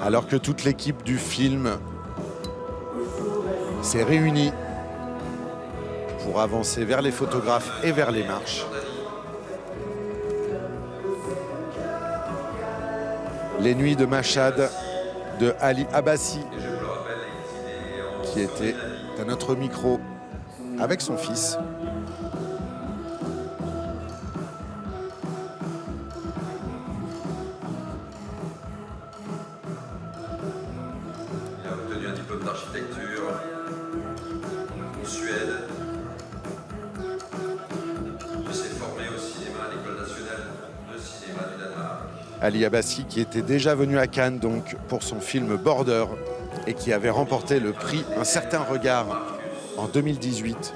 Alors que toute l'équipe du film s'est réunie pour avancer vers les photographes et vers les marches. Les nuits de Mashhad de Ali Abbasi, qui était à notre micro avec son fils. Il a obtenu un diplôme d'architecture en Suède. Il s'est formé au cinéma à l'École nationale de cinéma du Danemark. Ali Abbasi qui était déjà venu à Cannes donc pour son film Border et qui avait remporté le prix Un certain regard en 2018.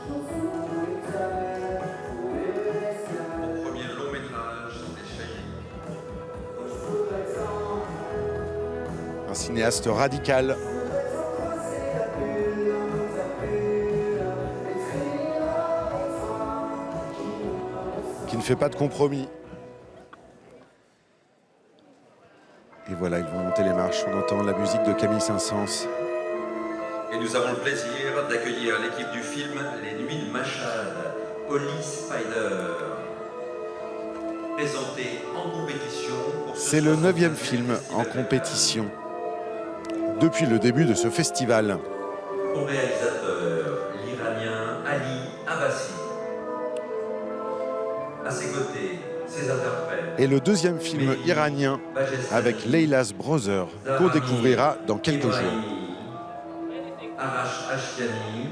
Mon premier long métrage est Shaggy. Un cinéaste radical. Qui ne fait pas de compromis. Et voilà, ils vont monter les marches. On entend la musique de Camille Saint-Saëns. Et nous avons le plaisir d'accueillir l'équipe du film Les Nuits de Mashhad, Holy Spider, présenté en compétition. C'est le 9e film en compétition depuis le début de ce festival. Son réalisateur, l'Iranien Ali Abbasi. À ses côtés, ses interprètes. Et le 2e film iranien avec Leila's Brother qu'on découvrira dans quelques jours. Arash Ashtiani,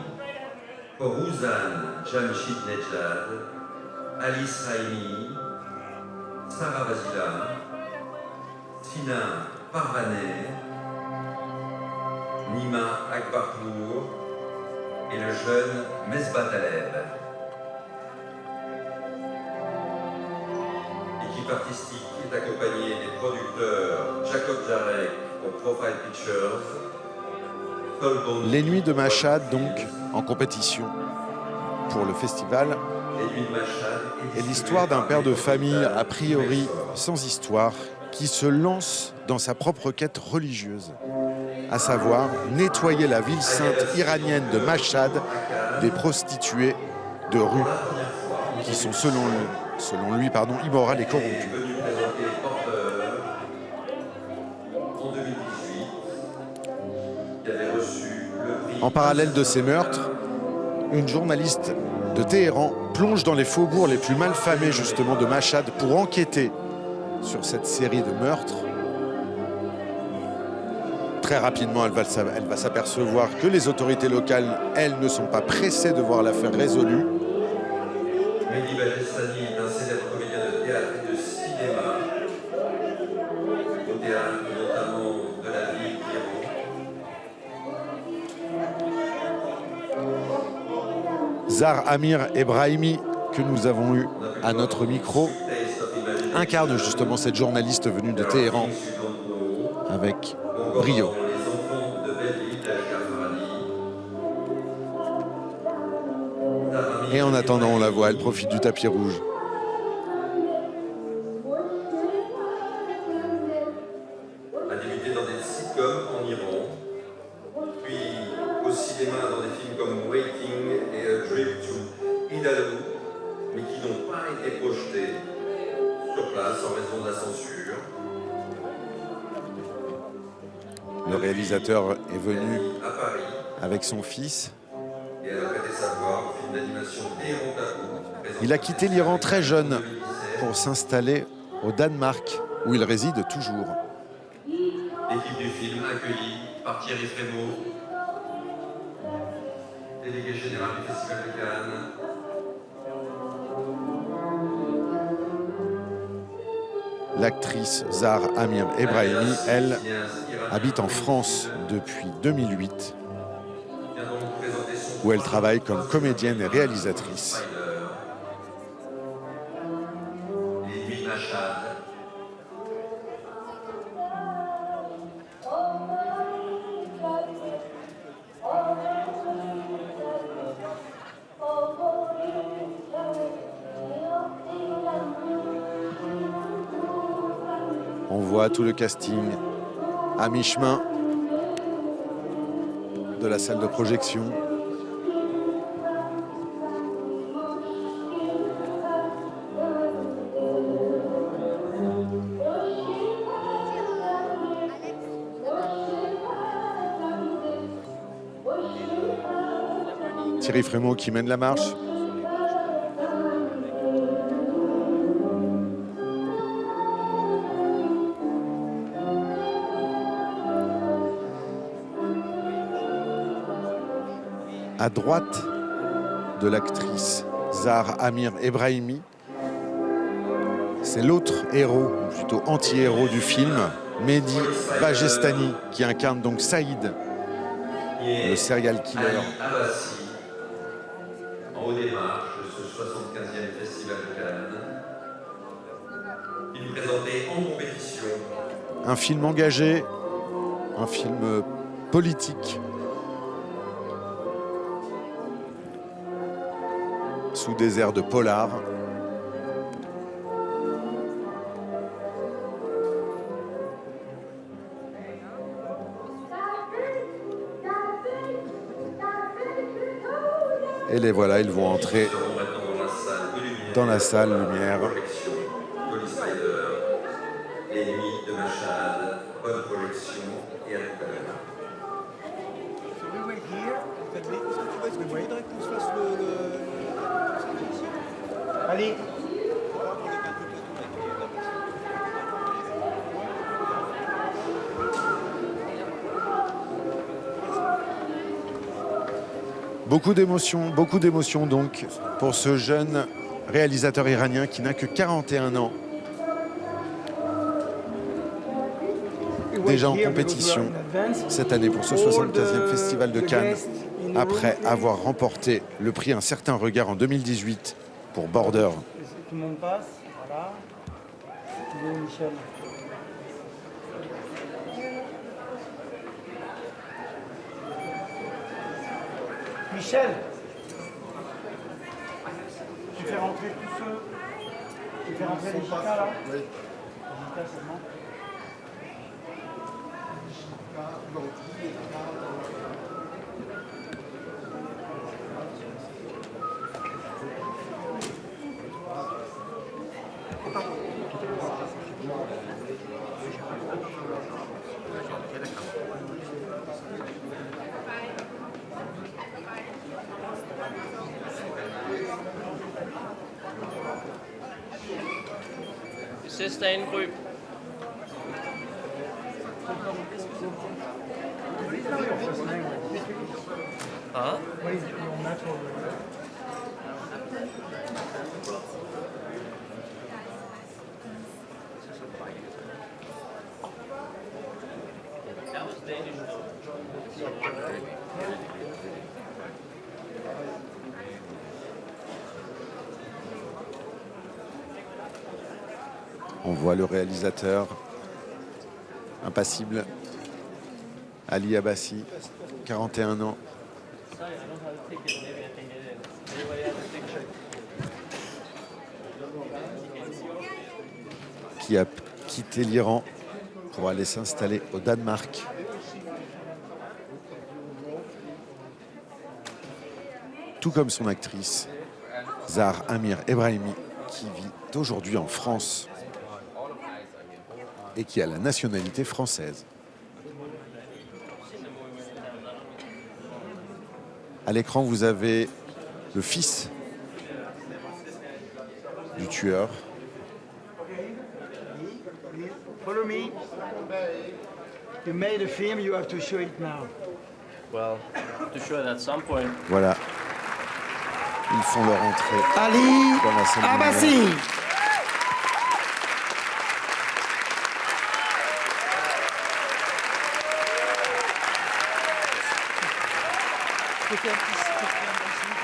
Forouzan Jamshid Nejad, Alice Raimi, Sarah Vasila, Sina Parvaneh, Nima Akbarpour et le jeune Mesbah Taleb. L'équipe artistique est accompagnée des producteurs Jacob Jarek pour Profile Pictures. Les Nuits de Mashhad, donc, en compétition pour le festival. Et l'histoire d'un père de famille, a priori sans histoire, qui se lance dans sa propre quête religieuse, à savoir nettoyer la ville sainte iranienne de Mashhad des prostituées de rue, qui sont selon lui, immorales et corrompues. En parallèle de ces meurtres, une journaliste de Téhéran plonge dans les faubourgs les plus malfamés justement de Mashhad pour enquêter sur cette série de meurtres. Très rapidement, elle va s'apercevoir que les autorités locales, elles, ne sont pas pressées de voir l'affaire résolue. Mehdi Bajestani est un célèbre comédien de théâtre et de cinéma, au théâtre notamment de la ville d'Iran. Zar Amir Ebrahimi, que nous avons eu à notre micro, incarne justement cette journaliste venue de Téhéran avec brio. Et en attendant, on la voit, elle profite du tapis rouge. A débuté dans des sitcoms en Iran, puis au cinéma dans des films comme Waiting et A Trip to Idaho, mais qui n'ont pas été projetés sur place en raison de la censure. Le réalisateur est venu à Paris avec son fils. et elle a prêté sa voix au film d'animation Téhéran Takou. Il a quitté l'Iran très jeune pour s'installer au Danemark, où il réside toujours. L'équipe du film accueillie par Thierry Frémaux, délégué général du Festival de Cannes. L'actrice Zar Amir Ebrahimi, elle, habite en France depuis 2008, où elle travaille comme comédienne et réalisatrice. Les Nuits de Mashhad. voit tout le casting à mi-chemin de la salle de projection. Thierry Frémaux qui mène la marche. À droite de l'actrice Zahar Amir Ebrahimi, c'est l'autre héros, ou plutôt anti-héros du film, Mehdi Bajestani, qui incarne donc Saïd, le serial killer. Ali Abbasi, en haut des marches de ce 75e Festival de Cannes. Il présentait en compétition Un film engagé, un film politique, sous des airs de polar. Et les voilà, ils vont entrer dans la salle lumière. Police Rider, les nuits de Machad, bonne projection et à tout à l'heure. Allez. Beaucoup d'émotions donc pour ce jeune réalisateur iranien qui n'a que 41 ans. Déjà en compétition cette année pour ce 75e Festival de Cannes, après avoir remporté le prix Un certain regard en 2018 pour Border. Tout le monde passe, voilà. Bon, Michel. Michel, tu fais rentrer tous ceux. Tu fais rentrer les Gita là. Oui. Les Gita seulement. Sidste angryb. Huh? What is your natural way? That was Danish. On voit le réalisateur impassible, Ali Abbasi, 41 ans. Qui a quitté l'Iran pour aller s'installer au Danemark. Tout comme son actrice, Zahar Amir Ebrahimi, qui vit aujourd'hui en France et qui a la nationalité française. À l'écran, vous avez le fils du tueur. Follow me. You made a film, you have to show it now. Well, to show it at some point. Voilà. Ils font leur entrée Ali dans la salle Abbasi. lumière. C'était un petit